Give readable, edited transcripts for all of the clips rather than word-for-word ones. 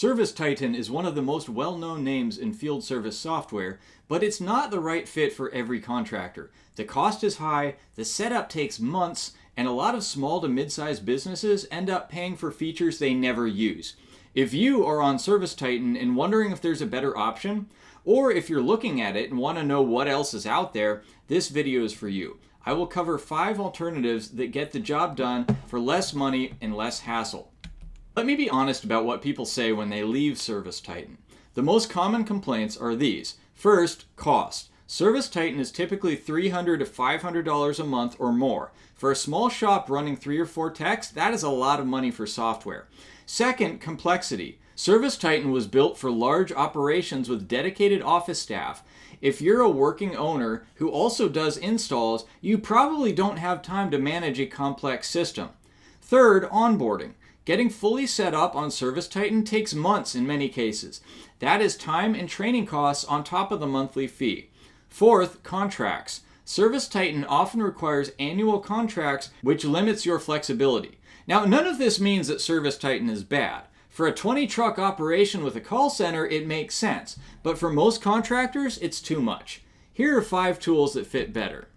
ServiceTitan is one of the most well-known names in field service software, but it's not the right fit for every contractor. The cost is high, the setup takes months, and a lot of small to mid-sized businesses end up paying for features they never use. If you are on ServiceTitan and wondering if there's a better option, or if you're looking at it and want to know what else is out there, this video is for you. I will cover 5 alternatives that get the job done for less money and less hassle. Let me be honest about what people say when they leave ServiceTitan. The most common complaints are these. First, cost. ServiceTitan is typically $300 to $500 a month or more. For a small shop running 3 or 4 techs, that is a lot of money for software. Second, complexity. ServiceTitan was built for large operations with dedicated office staff. If you're a working owner who also does installs, you probably don't have time to manage a complex system. Third, onboarding. Getting fully set up on ServiceTitan takes months in many cases. That is time and training costs on top of the monthly fee. Fourth, contracts. ServiceTitan often requires annual contracts, which limits your flexibility. Now, none of this means that ServiceTitan is bad. For a 20-truck operation with a call center, it makes sense. But for most contractors, it's too much. Here are 5 tools that fit better.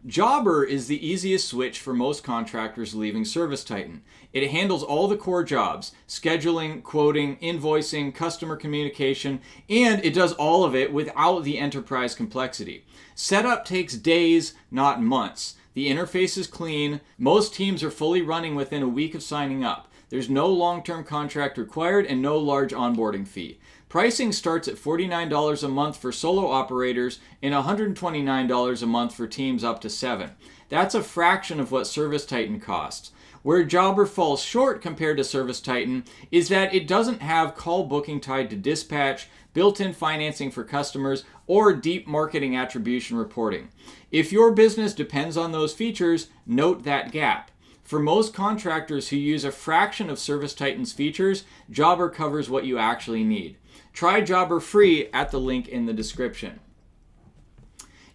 Jobber is the easiest switch for most contractors leaving ServiceTitan. It handles all the core jobs: scheduling, quoting, invoicing, customer communication, and it does all of it without the enterprise complexity. Setup takes days, not months. The interface is clean. Most teams are fully running within a week of signing up. There's no long-term contract required and no large onboarding fee. Pricing starts at $49 a month for solo operators and $129 a month for teams up to 7. That's a fraction of what ServiceTitan costs. Where Jobber falls short compared to ServiceTitan is that it doesn't have call booking tied to dispatch, built-in financing for customers, or deep marketing attribution reporting. If your business depends on those features, note that gap. For most contractors who use a fraction of ServiceTitan's features, Jobber covers what you actually need. Try Jobber free at the link in the description.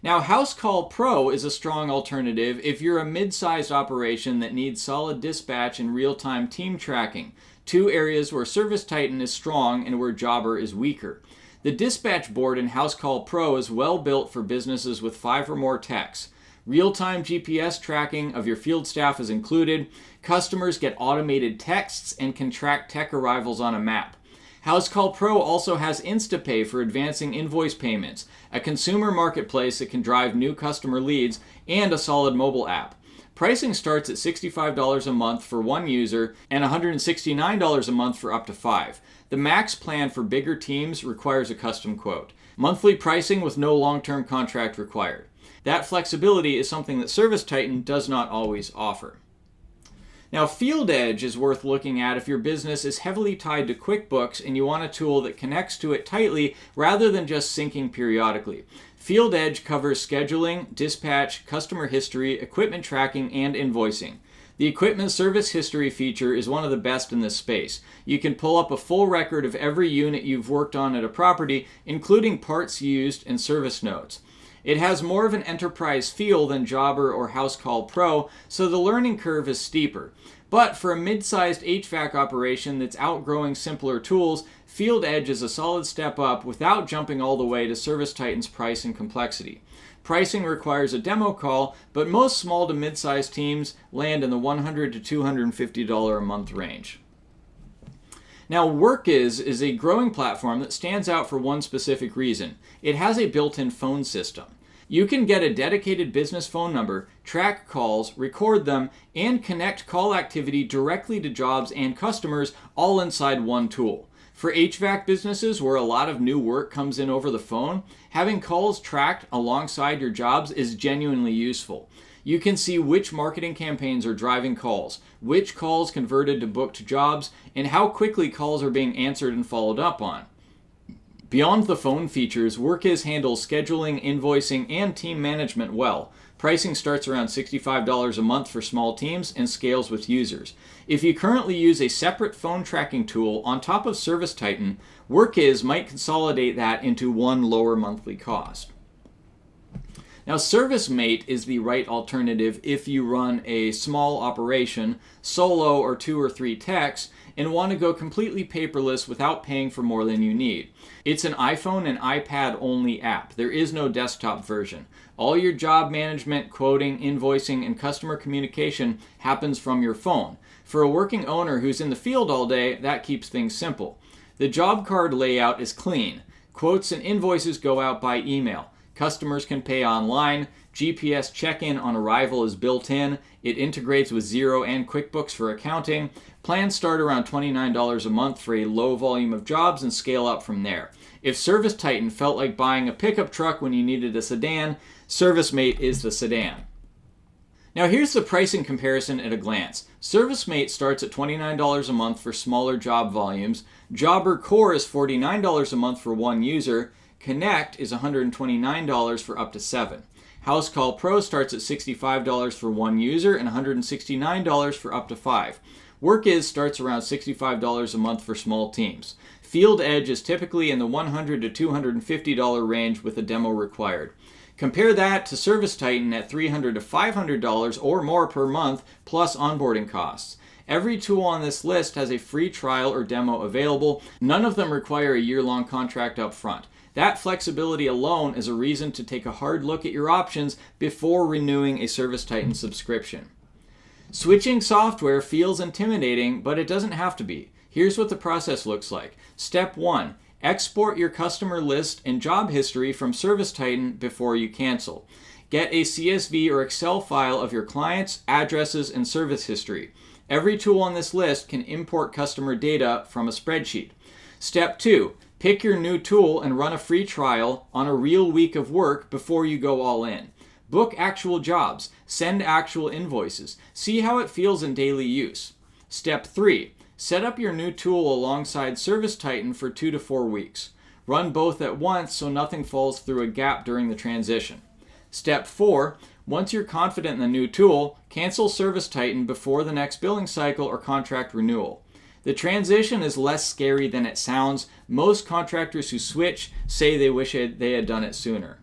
Now, Housecall Pro is a strong alternative if you're a mid-sized operation that needs solid dispatch and real-time team tracking, 2 areas where ServiceTitan is strong and where Jobber is weaker. The dispatch board in Housecall Pro is well built for businesses with 5 or more techs. Real-time GPS tracking of your field staff is included. Customers get automated texts and can track tech arrivals on a map. Housecall Pro also has InstaPay for advancing invoice payments, a consumer marketplace that can drive new customer leads, and a solid mobile app. Pricing starts at $65 a month for 1 user and $169 a month for up to 5. The max plan for bigger teams requires a custom quote. Monthly pricing with no long-term contract required. That flexibility is something that ServiceTitan does not always offer. Now, FieldEdge is worth looking at if your business is heavily tied to QuickBooks and you want a tool that connects to it tightly rather than just syncing periodically. FieldEdge covers scheduling, dispatch, customer history, equipment tracking, and invoicing. The equipment service history feature is one of the best in this space. You can pull up a full record of every unit you've worked on at a property, including parts used and service notes. It has more of an enterprise feel than Jobber or Housecall Pro, so the learning curve is steeper. But for a mid-sized HVAC operation that's outgrowing simpler tools, FieldEdge is a solid step up without jumping all the way to ServiceTitan's price and complexity. Pricing requires a demo call, but most small to mid-sized teams land in the $100 to $250 a month range. Now, Workiz is a growing platform that stands out for one specific reason. It has a built-in phone system. You can get a dedicated business phone number, track calls, record them, and connect call activity directly to jobs and customers all inside one tool. For HVAC businesses where a lot of new work comes in over the phone, having calls tracked alongside your jobs is genuinely useful. You can see which marketing campaigns are driving calls, which calls converted to booked jobs, and how quickly calls are being answered and followed up on. Beyond the phone features, Workiz handles scheduling, invoicing, and team management well. Pricing starts around $65 a month for small teams and scales with users. If you currently use a separate phone tracking tool on top of ServiceTitan, Workiz might consolidate that into one lower monthly cost. Now, ServiceMate is the right alternative if you run a small operation, solo or 2 or 3 techs, and want to go completely paperless without paying for more than you need. It's an iPhone and iPad only app. There is no desktop version. All your job management, quoting, invoicing, and customer communication happens from your phone. For a working owner who's in the field all day, that keeps things simple. The job card layout is clean. Quotes and invoices go out by email. Customers can pay online. GPS check-in on arrival is built in. It integrates with Xero and QuickBooks for accounting. Plans start around $29 a month for a low volume of jobs and scale up from there. If ServiceTitan felt like buying a pickup truck when you needed a sedan, ServiceMate is the sedan. Now here's the pricing comparison at a glance. ServiceMate starts at $29 a month for smaller job volumes. Jobber Core is $49 a month for one user. Connect is $129 for up to 7. Housecall Pro starts at $65 for one user and $169 for up to 5. Workiz starts around $65 a month for small teams. FieldEdge is typically in the $100 to $250 range with a demo required. Compare that to ServiceTitan at $300 to $500 or more per month plus onboarding costs. Every tool on this list has a free trial or demo available. None of them require a year-long contract up front. That flexibility alone is a reason to take a hard look at your options before renewing a ServiceTitan subscription. Switching software feels intimidating, but it doesn't have to be. Here's what the process looks like. Step 1. Export your customer list and job history from ServiceTitan before you cancel. Get a CSV or Excel file of your clients, addresses, and service history. Every tool on this list can import customer data from a spreadsheet. Step 2. Pick your new tool and run a free trial on a real week of work before you go all in. Book actual jobs. Send actual invoices. See how it feels in daily use. Step 3. Set up your new tool alongside ServiceTitan for 2 to 4 weeks. Run both at once so nothing falls through a gap during the transition. Step 4. Once you're confident in the new tool, cancel ServiceTitan before the next billing cycle or contract renewal. The transition is less scary than it sounds. Most contractors who switch say they wish they had done it sooner.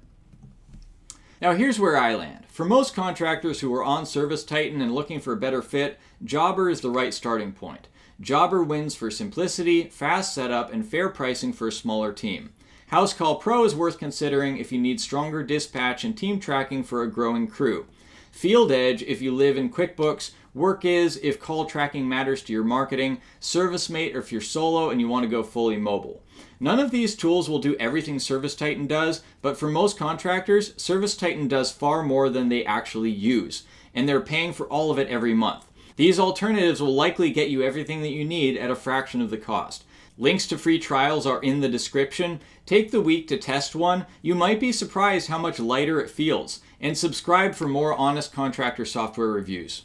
Now here's where I land. For most contractors who are on ServiceTitan and looking for a better fit, Jobber is the right starting point. Jobber wins for simplicity, fast setup, and fair pricing for a smaller team. Housecall Pro is worth considering if you need stronger dispatch and team tracking for a growing crew. FieldEdge if you live in QuickBooks, Workiz if call tracking matters to your marketing, ServiceMate if you're solo and you want to go fully mobile. None of these tools will do everything ServiceTitan does, but for most contractors, ServiceTitan does far more than they actually use, and they're paying for all of it every month. These alternatives will likely get you everything that you need at a fraction of the cost. Links to free trials are in the description. Take the week to test one. You might be surprised how much lighter it feels. And subscribe for more honest contractor software reviews.